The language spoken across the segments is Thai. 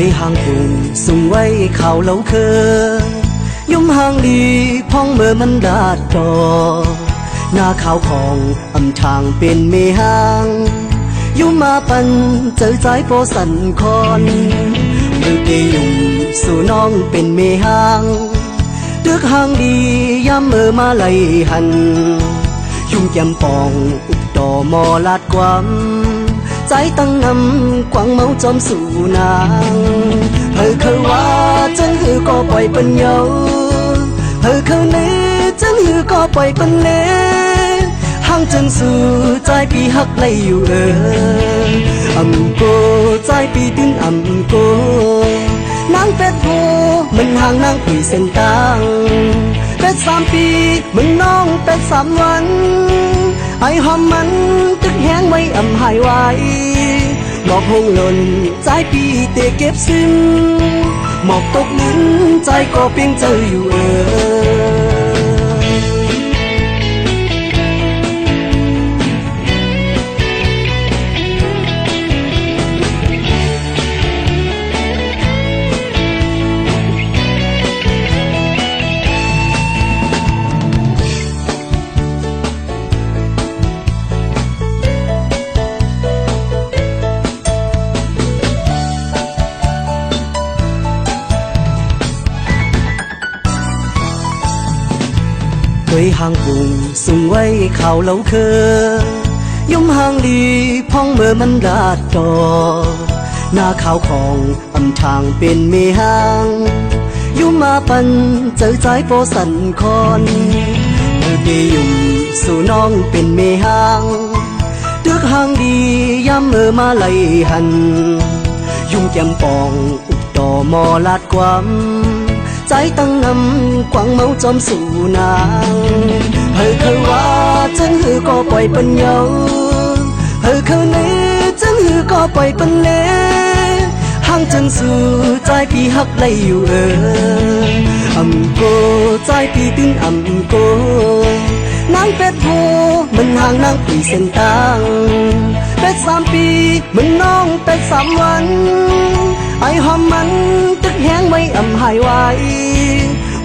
ยห่างปุ่นสุ่งไว้ข่าวเล่าเคยยุ่มห่างดีพ้องเมื่อมันดาดดอหน้าข่าวของอำทางเป็นเมหางยุ่มมาปันเจอใจโปสันคอนมือเกยุ่มสู่น้องเป็นเมหางเดือกห่างดีย้ำเมื่อมาไล่หันยุ่มแก้มปองอุดดอมอลาดความใจตั้งนำกวางเมาจอมสู่นางเคยว่าจังหือก็ปล่อยปัญญาเคยเน่จังหือก็ปล่อยปัญเน่ห่างจนสู่ใจปีหักเลยอยู่อำโกใจปีตื้นอำโกนางเป็ดโพมันห่างนางปีเส้นตางเป็ด3 ปีมันน้องเป็ด3 วันไอหอมมันตึกแห้งไว้อำหายไว้หมอกหงหล่นใจปีเตะเก็บซึมหมอกตกลิ้นใจก็เพียงเจออยู่เคยห่างปุ่งสุ่งไว้ข่าวเล่าเคยยุ่มห่างดีพ้องเมื่อมันดาดดอหน้าข่าวของอำทางเป็นเมหางยุ่มมาปันเจอใจโปสันคอนเมื่อเกยุ่มสู่น้องเป็นเมหางเดือกห่างดีย้ำเมื่อมาไล่หันยุ่มแก้มปองอุดดอมอลาดความใจตั้งนำกวางเมาจอมสู่นางเคยว่าจังหือก็ปล่อยปัญญาเคยเน่จังหือก็ปล่อยปัญเน่ห่างจนสู่ใจปีหักเลยอยู่อำโกใจปีตื้นอำโกนางเป็ดโพมันห่างนางปีเส้นตางเป็ด3 ปีมันน้องเป็ด3 วันไอหอมมันตึกแห้งไว้อำหายไว้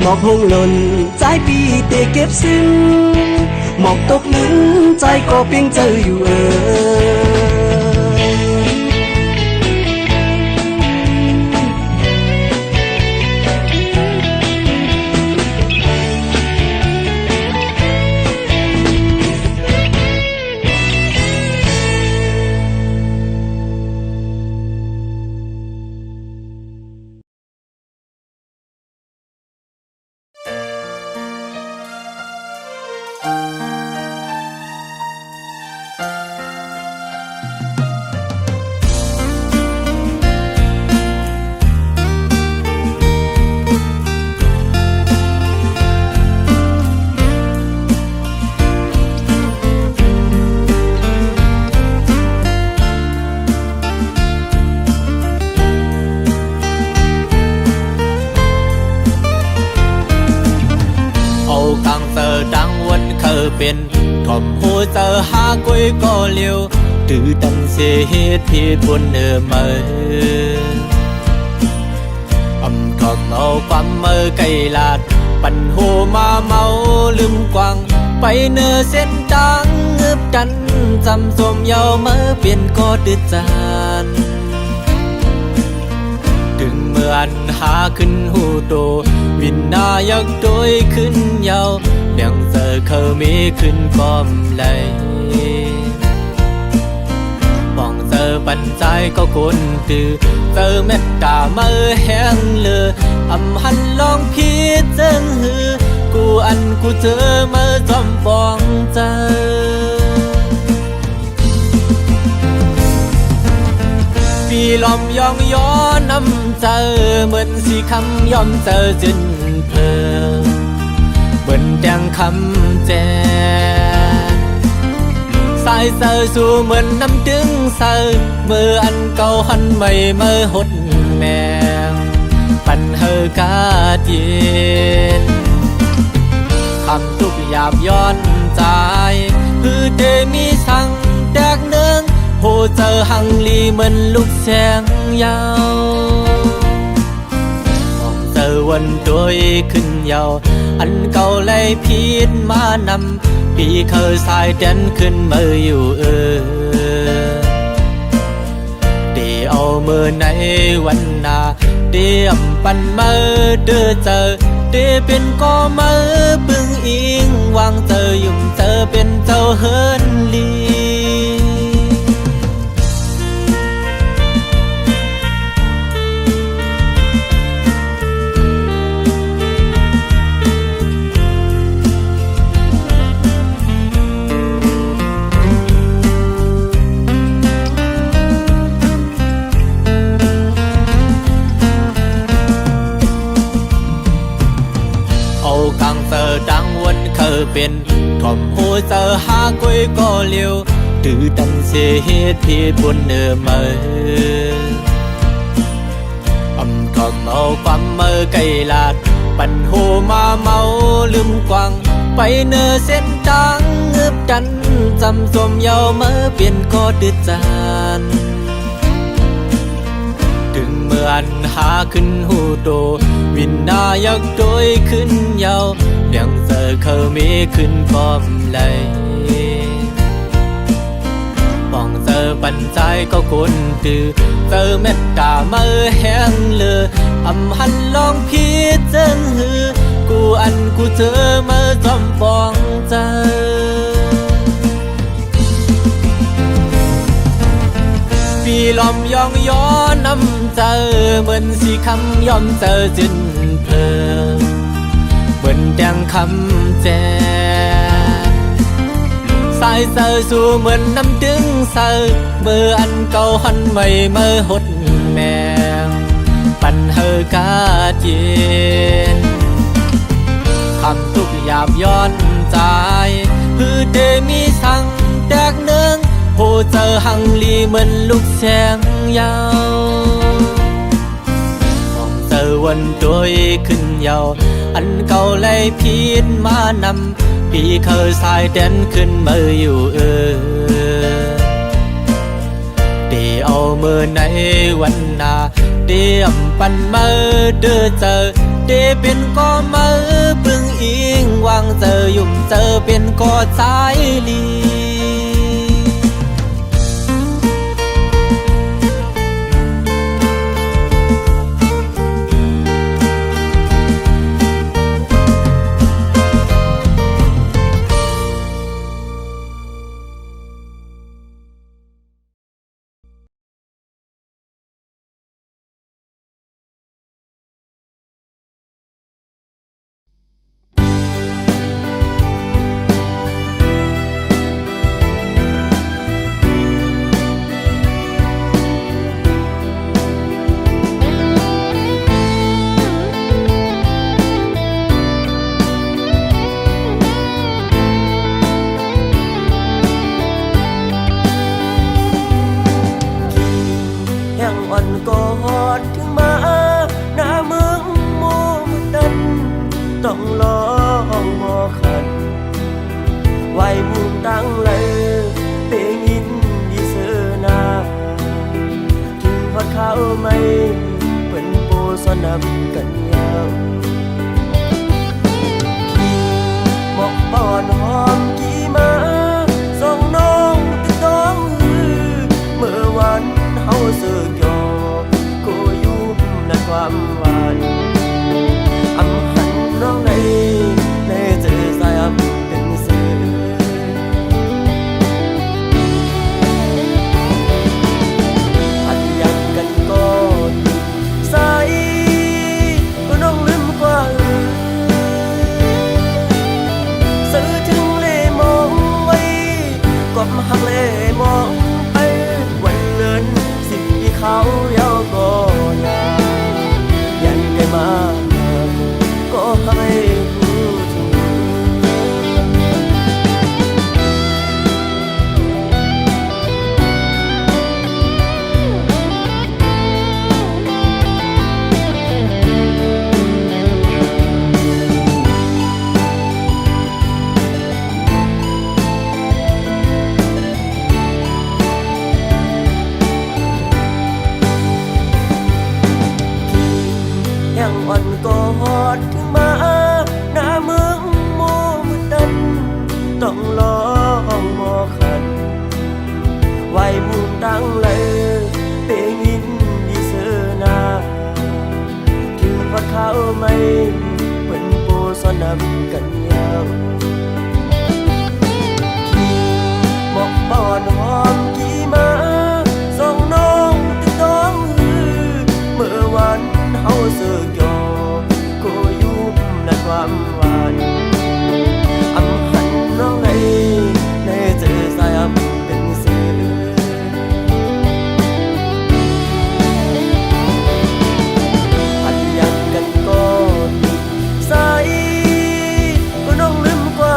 หมอกหงหล่นใจปีเตะเก็บซึมหมอกตกลิ้นใจก็เพียงเจออยู่เป็นทอมหัวเจอหากุยก็เลี้ยวตื่นตันเสียเหตุผิดบนมาทอมเอาความไกลลาดปั่นหัวมาเมาลืมกวางไปเส้นทางเงือบดันจำสมเยาเมื่อเปลี่ยนก็ดื้อจานถึงเมื่อหาขึ้นหูโตวินนายักโดยขึ้นเยาเลี้ยงเจอเขามีขึ้นก้อมไหลมองเจอปันใจก็คนตื่อเจอเม็ดตาเมื่อแห้งเลืออำหันลองพิจารณากูกูเจอเมื่อจอมปองเจอปีลมยองย้อนน้ำเจอเหมือนสีคำยอมเจอจนเพลินเบิ่นแดงคำแจสายเสือสู่เหมือนน้ำดึงเสือเมื่อเก่าหันใหม่เมื่อหดแมงปันกาเย็นคำทุกหยาบย้อนใจคือเดมีสั่งแดกเนืองโหเจอหังลีเหมือนลูกแสงยาว วันด้วยขึ้นยาวอันเก่าเลยพิษมานำปีเคยสายเด่นขึ้นมาอยู่เดี๋ยวเอามือในวันหน้าเดี๋ยวปันมาเดือเจอเดี๋ยวเป็นก็มาบึงอิงวางเจอยุ่มเจอเป็นเจ้าเฮินลีกลางเจอดังวันเคยเป็นถ่อมหัวเจอหากุยก็เลี้ยวตื้อดันเสียเหตุผิดบนเนื้อมือถ่อมเอาความมือไกลลาดปั่นหูมาเมาลืมกวางไปเนื้อเส้นทางเงือบดันจำสมเยาเมื่อเปลี่ยนก็ดืดจานถึงเมื่อนหาขึ้นหูโตวินนายักโดยขึ้นยาวเลี้ยงเจอเคยมีขึ้นพร้อมเลยมองเจอปันใจก็คนตื่อเจอเม็ดตาเมื่อแห้งเลือหันลองพีเจนหือกูอันกูเจอเมื่อจอมปองเจอปีลอมยองย้อนน้ำเจอเหมือนสีคำยอมเจอจินเพลเหมือนแดงคำแจสายเจอสู่เหมือนน้ำดึงเจอเมื่ออันเก่าหันไม่เมื่อหดแมงปันเฮอกาเจนคำทุกหยาบย้อนใจพือเดมีสั่งแตกเนืองโหเจอหังลีเหมือนลูกแสงยาวมองเจอวันด้วยขึ้นยาวอันเก่าเลยพิษมานำปีเคยสายเด่นขึ้นมาอยู่เดี๋ยวเอามือในวันหน้าเดี๋ยวปันมาเดือเจอเดี๋ยวเป็นก็มาบึงอิงวางเจอยุ่มเจอเป็นก็สายลีกอดถึงมาหน้าเมืองโมดันต้องลองมอขันไว้มุมตั้งเลยเปยินดีเสือนาถึงพอดเข้าไม่เป็นโปสนำกันยาวหมอกปอนหอมกี่มาส่งน้องติดต้องเมื่อวันเฮาเสือกความหวานหันน้องในเจอสายเป็นเสือหัดอยากกันก่อนสายก็น้องลืมกว่าซื้อถึงเล่มองไว้กบหักเล่มองไปวันเลินสิ่งที่เขาเยาว์ก็ยา กอดถึงมาหน้าเมืองมัวมืดดันต้องลองมอขันไว้มุมตั้งเลยเปงินดีเสนาถึงวัดเขาไม่เป็นโปสนำกันยาวหมอกบอนหอมกี่มาส่องน้องติดต้องหือเมื่อวันเฮาเสือกยอก็ยุบและความหวานอำหันน้องในเจอสายอำเป็นเสือพันยันกันก็ติดใสก็น้องลืมกว่า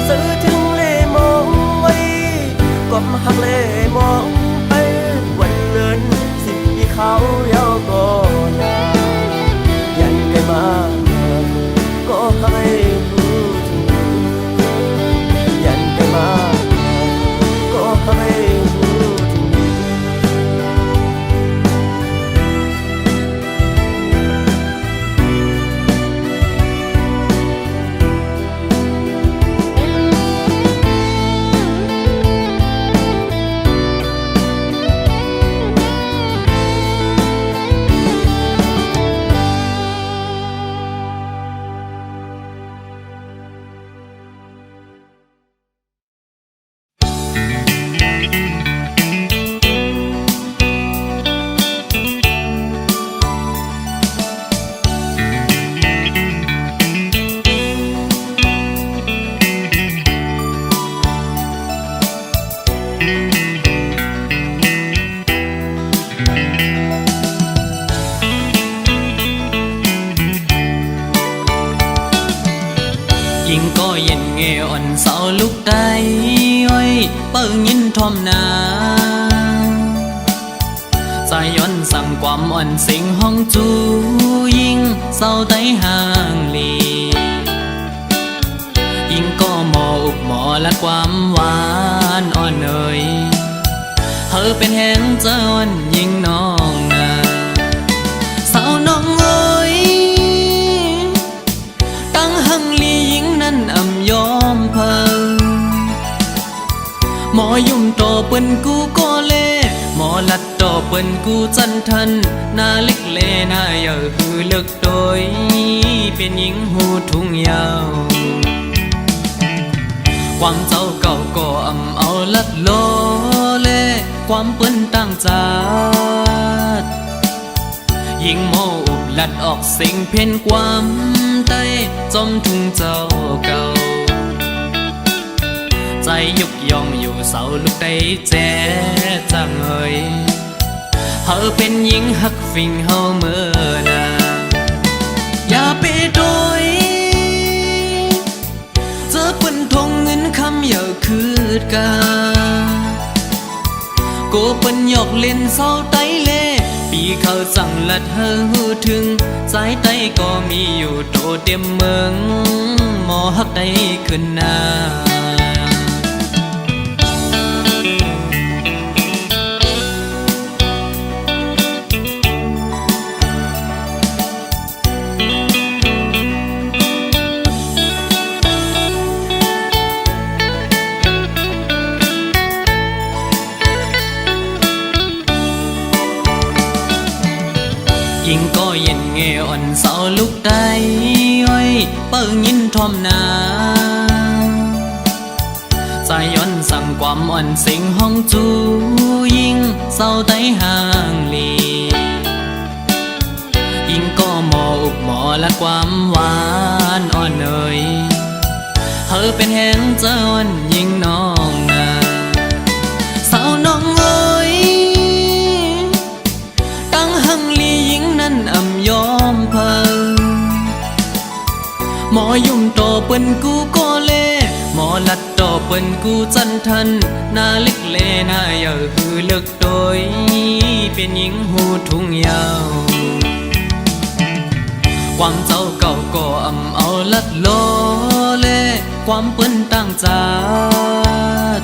ซื้อถึงเล่มองไว้ก็มาหักเล่มองไปวันเดินสิบปีเขาเยาวก็ลายันไกลมาก็ให้รู้ถึงยันไกลมาก็ให้รู้ถึงยิงก็เย็นเงอ่อนเสาลุกได้อ้อยเปิ้งยินทอมนาสายย้อนสั่งความอ่อนสิงห้องจูยิงเศร้าไต้ห่างลียิงก็หมออุบหมอและความหวานอ่อนเอ่ยเธอเป็นแหงเจ้าอ่อนยิงน้องนาสาวน้องเอ้ยตั้งหังลียิงนั้นอ่ำยอมเพอหมอยุ่มต่อเปิ้นกูก็เล่หมอลัดต่อเปิ้นกูจันทันหน้าเล็กเล่หน้าเยอะคือเลิกโดยเป็นหญิงหูทุ่งยาวความเจ้าเก่าก็อ่ำเอาลัดโลเล่ความเปิ้นตั้งจาดยิงโมอุบลัดออกสิ่งเพ่นความใต้จมทุ่งเจ้าเก่าใจยุกยองอยู่เสาลูกได้แจ๊จังเอ่ยเธอเป็นหญิงหักฟิงเฮาเมื่อนาอย่าไปโดยเจอเปิ้นทงเงินคำเยอะคืดกาโกเปิ้นหยอกเล่นเศร้าไต้เล่ปีเขาสั่งลัดเฮอหูถึงสายไต้ก็มีอยู่โตเต็มเมืองหมอหักได้ขึ้นนายิงก็เย็นเงอ่อนเสาลุกได้อ้อยเปิ้งยินทอมนาสายย้อนสั่งความอ่อนสิงห้องจูยิงเศร้าไต้ห่างลียิงก็หมออุบหมอและความหวานอ่อนเอ่ยเธอเป็นแหงเจ้าอ่อนยิงน้องนาสาวน้องเอ้ยตั้งหังลียิงนั้นอ่ำยอมเพอหมอยุ่มต่อเปิ้นกูก็เล่หมอลัดต่อเปิ้นกูจันทันหน้าเล็กเล่หน้าเยอะคือเลิกโดยเป็นหญิงหูทุ่งยาวความเจ้าเก่าก็อ่ำเอาลัดโลเล่ความเปิ้นตั้งจาด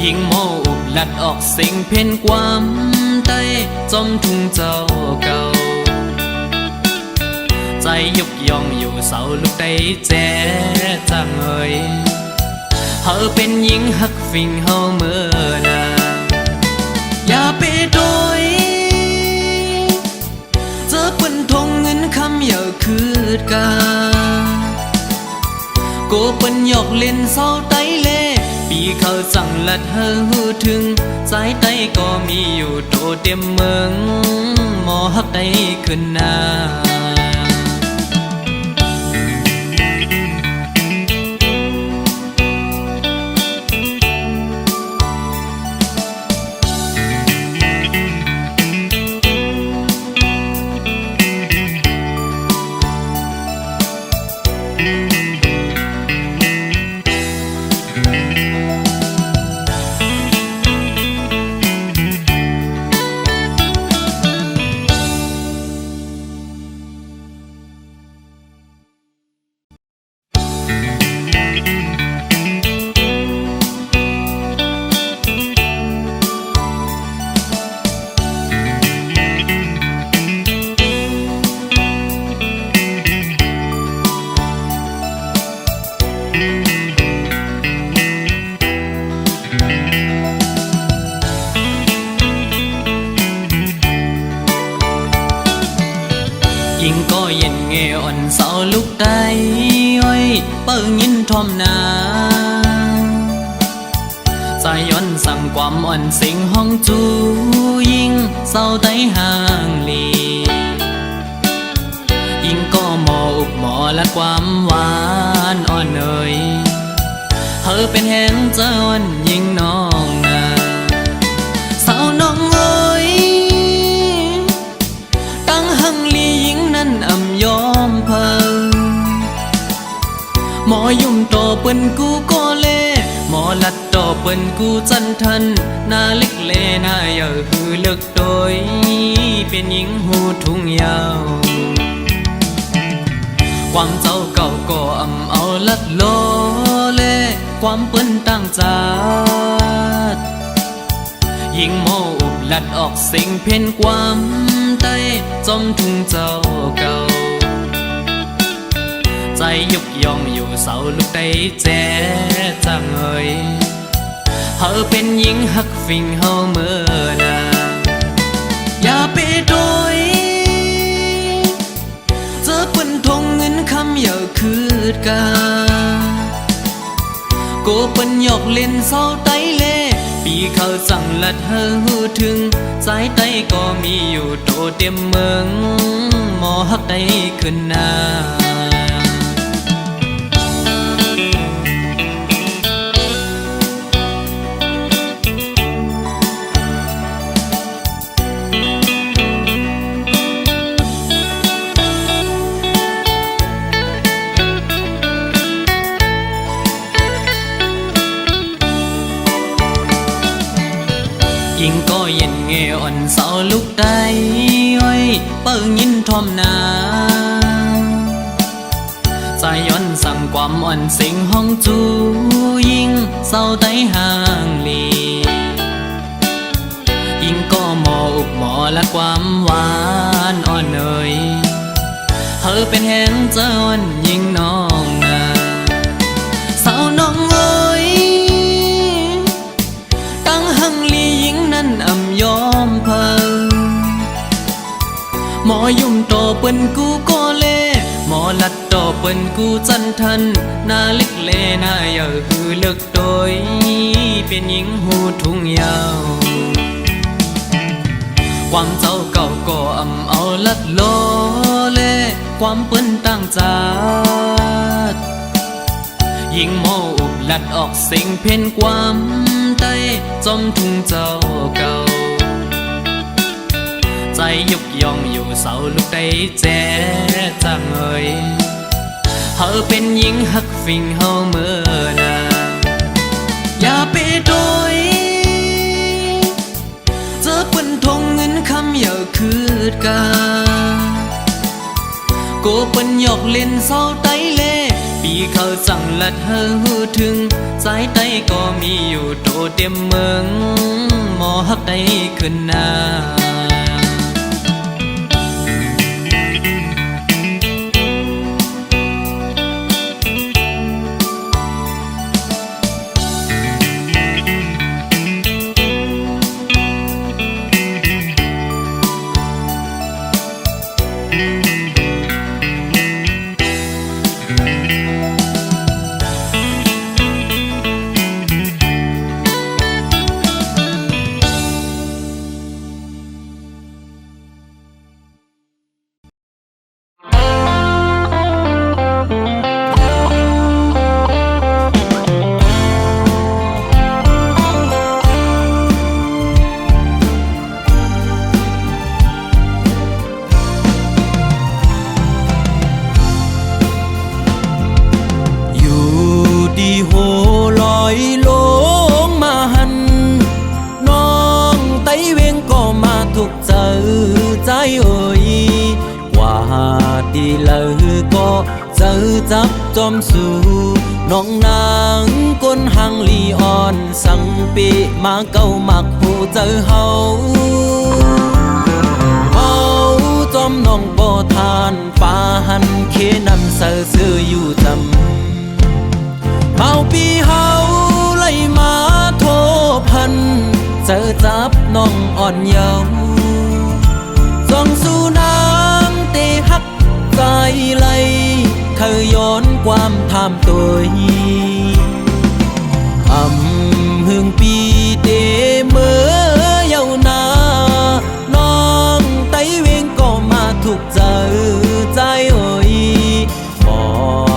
ยิงโมอุบลัดออกสิ่งเพ่นความใ ต้จอมทุ่งเจ้าเก่าใจยกย่องอยู่เสาลูกได้แจ้จังเอ่ยเฮาเป็นหญิงหักฟิงเฮาเมื่อนาอย่าไปโดยเจอปืนทงเงินคำอย่าคืดกาโกเปิ้นหยอกเล่นเศร้าไตเล่ปีเขาสั่งลัดเฮอหูถึงสายไตก็มีอยู่โตเต็มเมืองหมอฮักได้ขึ้นนายิ่งก็เย็นเงอ่อนเสาลูกได้อ้อยเปิ้งยินทอมนาใจย้อนสั่งความอ่อนสิงห้องจูยิ่งเศร้าไตห่างลียิ่งก็หมออุบหมอและความหวานอ่อนเอ่ยเธอเป็นแห่งเจ้าอ่อนยิ่งน้องนาสาวน้องเอ้ยตั้งหังลียิ่งนั้นอ่ำยอมเพิ่งหมอยุ่มต่อเปิ้นกูก็เล่หมอลัดต่อเปิ้นกูจันทันหน้าเล็กเลหน้าเยอะคือเลิกโดยเป็นหญิงหูทุ่งยาวความเจ้าเก่าก็อ่ำเอาลัดโลเล่ความเปิ้นตั้งจาดยิ่งโมอุบลัดออกสิ่งเพ่นความใต้จอมทุ่งเจ้าเก่าใจยกย่องอยู่เสาลูกได้แจ้จังเอ่ยเฮาเป็นหญิงหักฟิงเฮาเมื่อนาอย่าไปโดยเจอปืนทงเงินคำอย่าคืดกาโกเปิ้นหยอกเล่นเศร้าไตเล่ปีเขาสั่งลัดเฮอหูถึงสายไตก็มีอยู่โตเต็มเมืองหมอฮักได้ขึ้นนายิ่งก็เย็นเงอ่อนเสาลูกได้อ้อยเปิ้งยินทอมนาใจย้อนสั่งความอ่อนสิงห้องจูยิ่งเศร้าไตห่างลียิ่งก็หมออุบหมอและความหวานอ่อนเอ่ยเธอเป็นแห่งเจ้าอ่อนยิ่งน้องนาสาวน้องเอ้ยตั้งหังลียิ่งนั้นอ่ำยอมเพิ่งหมอยุ่มต่อเปิ้นกูก็เล่หมอลัดต่อเปิ้นกูจันทันหน้าเล็กเลหน้าเยอะคือเลิกโดยเป็นหญิงหูทุ่งยาวความเจ้าเก่าก็อ่ำเอาลัดโลเล่ความเปิ้นตั้งจาดยิ่งโมอุบลัดออกสิ่งเพ่นความใต้จอมทุ่งเจ้าเก่าใจยกย่องอยู่เสาลูกได้แจ้จังเอ่ยเฮาเป็นหญิงหักฟิงเฮาเมื่อนาอย่าไปโดยเจอปืนทงเงินคำอย่าคืดกาโกเปิ้นหยอกเล่นเศร้าไตเล่ปีเขาสั่งลัดเฮอหูถึงสายไตก็มีอยู่โตเต็มเมืองหมอฮักได้ขึ้นนา đi lời có giờ chấp chom su nong nàng quân hàng li on sang pi mà câu mặc hồ giờ hậu hậu chom nong bo than pa han khế nằm sơ sơ yu tâm bao pi hậu lấy má thôพันgiờ chấp nong on nhau dòng su nang tê hắcใจไหลเคยย้อนความทำตัวหึงปีเตเมื่อเยาวนานน้องไต้เวงก็มาถูกใจใจเอ่ยบอ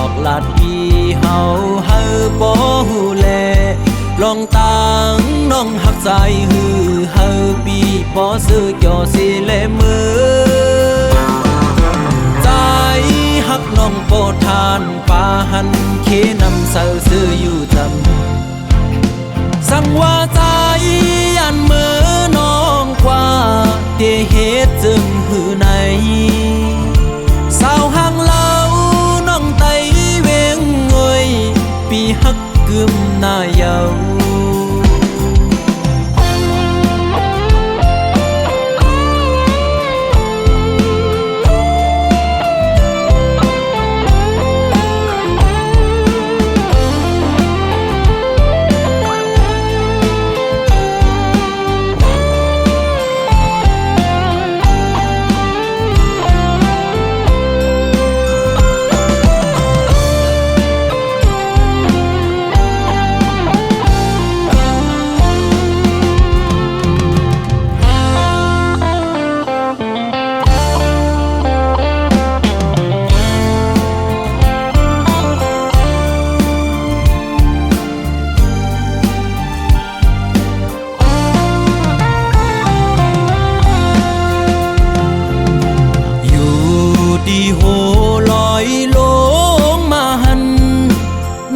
กลาดพี่เฮาเฮาบ่ฮู้แลลองตังน้องหักใจฮือเฮาปีบ่ซื้อจ่อสิแลมือฮักน้องโปทานปาหันเคนำเสาซื้ออยู่จำสั่งว่าใจอันเมื่อน้องกว่าเตเหตุจึงหือในสาวห่างเล่าน้องไตเวงเงยปีฮักกึมหน้าเยาดีโหลอยลงมาหัน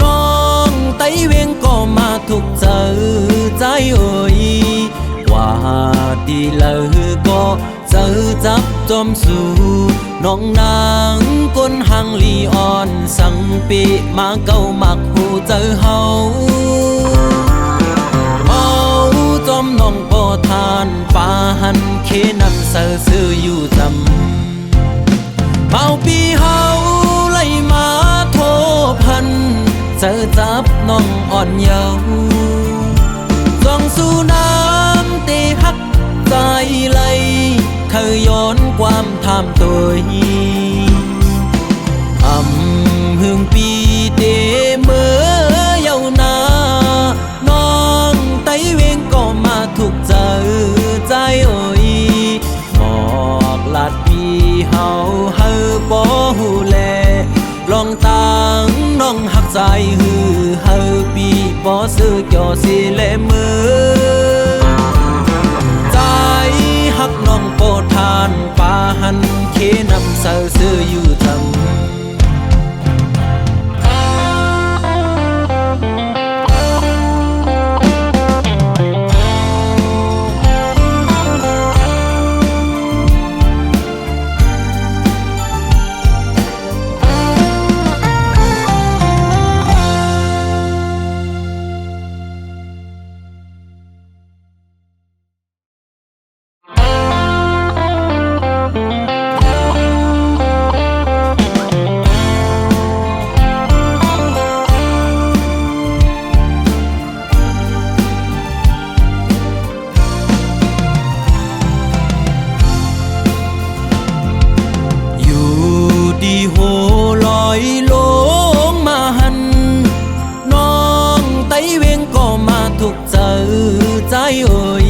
น้องไต้เวงก็มาถูกเจอใจเอ่ยว่าดีเลยก็เจอจับจอมสู่น้องนางก้นหังลีอ่อนสังปีมาเก้ามักหูเจอเฮาเมาจอมน้องบ่ทานปาหันเคนำเสือซื้ออยู่จำเมาปีเฮาไล่มาโทพันเจอจับน้องอ่อนเยาว์ส่องสู่น้ำเตฮักใจไหลเคยย้อนความทำตัวหึงปีเตเมื่อเยาวนานน้องไต้เวงก็มาถูกเจอใจเอ่ยบอกลาดพี่เฮาบ่ฮู้แลลองตังน้องหักใจฮือเฮาปีบ่ซื้อจ่อสิแลมือใจฮักน้องโปทานปาหันเคนำเสาซื้ออยู่จำดีโหลอยลงมาหันน้องไต้เวงก็มาถูกเจอใจเอ่ย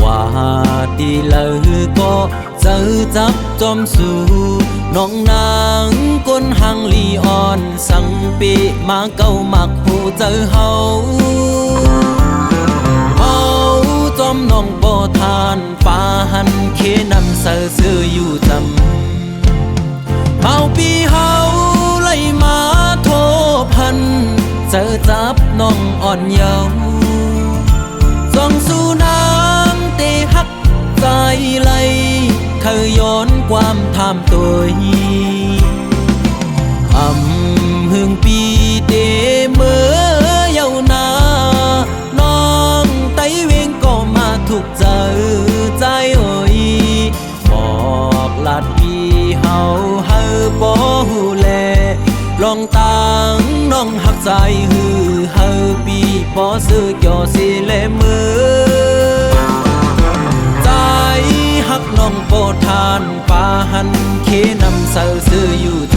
ว่าดีเลยก็เจอจับจอมสู่น้องนางก้นหังลีอ่อนสังปีมาเก้ามักหูเจอเฮาจอมน้องบ่ทานปาหันเคนำเสือซื้ออยู่จำเมาปีเฮาไล่มาโทพันเจอจับน้องอ่อนเยาว์ส่องสู่น้ำเตฮักใจไหลเคยย้อนความทำตัว ใจเอ่ยบอกลาดพี่เฮาเฮาบ่ฮู้แลลองตังน้องหักใจฮือเฮาปีบ่ซื้อจ่อสิแลมือใจหักน้องโปทานปาหันเคนำเสาซื้ออยู่จ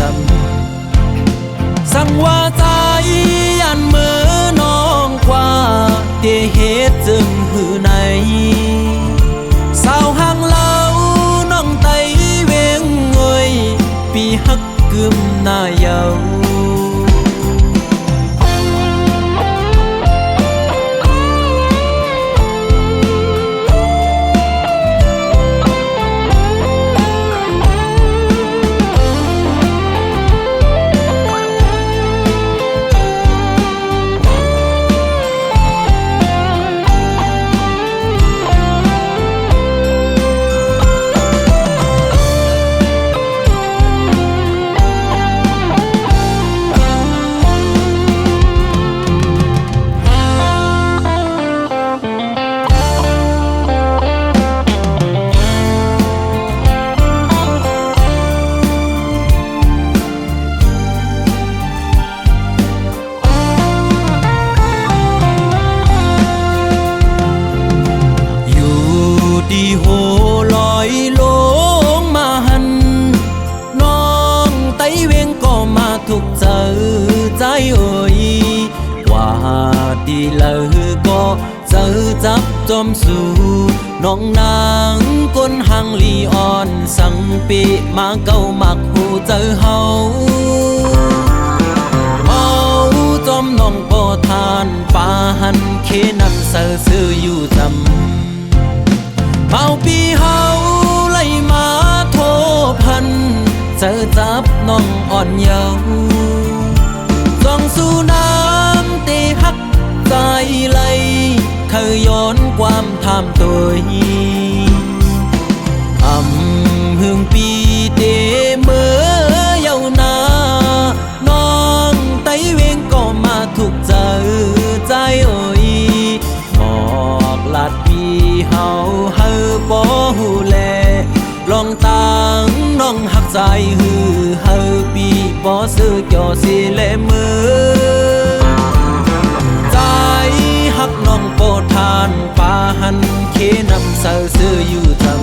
ำสั่งว่าใจยันมือน้องกว่าเดเหตุจึงหือในสาวห่างเล่าน้องไตเวงเงยปีฮักกึมหน้าเยาดีโหลอยลงมาหันน้องไตเวงก็มาทุกเจอใจเอ่ยว่าดีเลยก็เจอจับจอมสู่น้องนางก้นหังลีอ่อนสังปีมาเก้ามักหูเจอเฮาเอาจอมน้องก็ทานปาหันเคนำเสือซื้ออยู่จำเมาปีเฮาไล่มาโทพันเจอจับน้องอ่อนเยาว์ส่องสู่น้ำเตหักใจไหลเคยย้อนความทำตัวหึงปีเตเมื่อเยาว์นาน้องไตเวงก็มาถูกเจอใจเอ่ยบอกลาดพี่เฮาบ่ฮู้แลลองตังน้องหักใจฮือเฮาปีบ่ซื้อจ่อสิแลมือใจหักน้องโปทานปาหันเคนำเสาซื้ออยู่จำ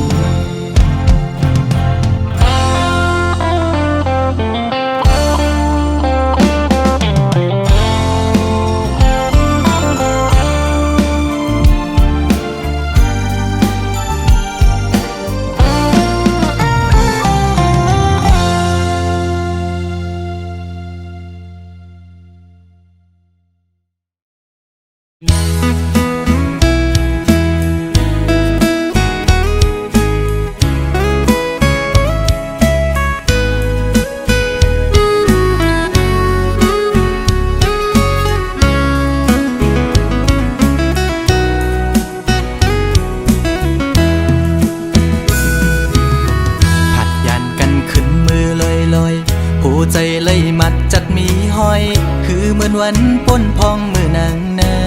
ใจเลยมัดจัดมีห้อยคือเหมือนวันป้นพองมือนางนั้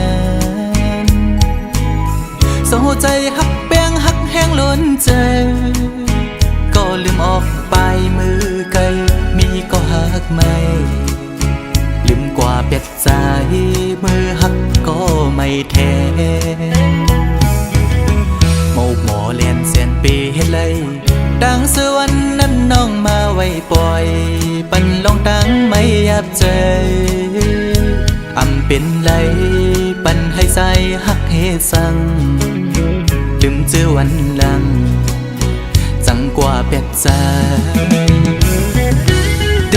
นโซใจหักแป้งหักแห้งล้นใจก็ลืมออกไปมือไกลมีก็หักไม่ลืมกว่าเป็ดใจมือหักก็ไม่แทนโมกหมอเลียนเสียนปีเฮ็ดเลยดังสวนนั้นน้องมาไว้ปล่อยปันลองตั้งไม่ยับใจเป็นไรปันให้ใจหักเฮสังลืมเจอวันหลังจังกว่าเป็ดใจเด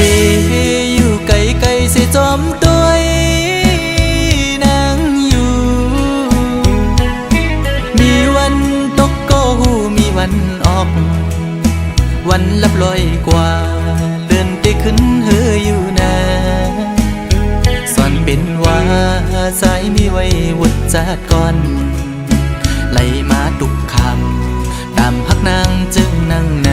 อยู่ไกลไกลสิจอมตัวนางอยู่มีวันตกก็หูมีวันออกวันลับลอยกว่าเลื่อนไปขึ้นเฮออยู่นะสอนเป็นว่าใจมีไว้วุดจากก่อนไหลมาทุกคำตามพักนางจึงนั่งใน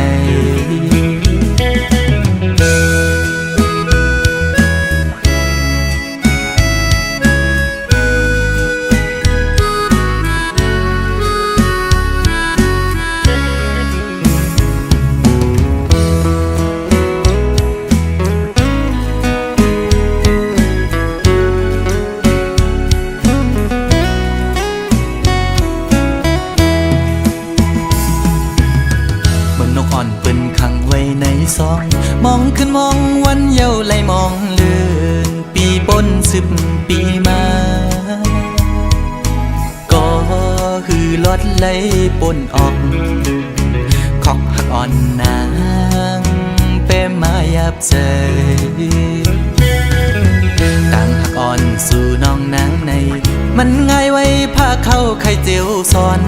อนเปิ้นขังไว้ในซอง มองขึ้นมองวันเยาว์ไหลมองเลือนปีปน10 ปีมา ก็คือลดไหลปนออกขอกหักอ่อนนางเป้มายับใจต่างหักอ่อนสู่น้องนางใน มันง่ายไว้พาเข้าไข่เจียวซ้อน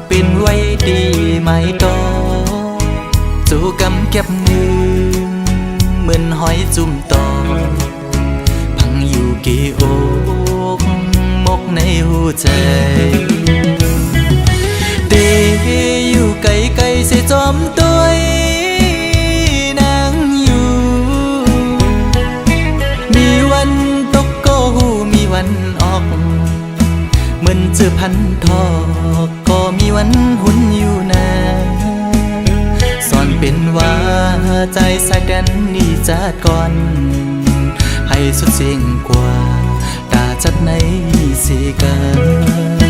ปินไว้ดีไหมตอจู่กำเก็บมือเหมือนหอยจุ่มตอพังอยู่กี่อกมกในหัวใจเดอยู่ไกลไกลเสียจอมตัวนางอยู่มีวันตกก็หูมีวันออกเหมือนเจอพันทอกก็มีวันหุ่นอยู่นะสอนเป็นว่าใจสายกันนี่จัดก่อนให้สุดเสียงกว่าตาจัดในสีกัน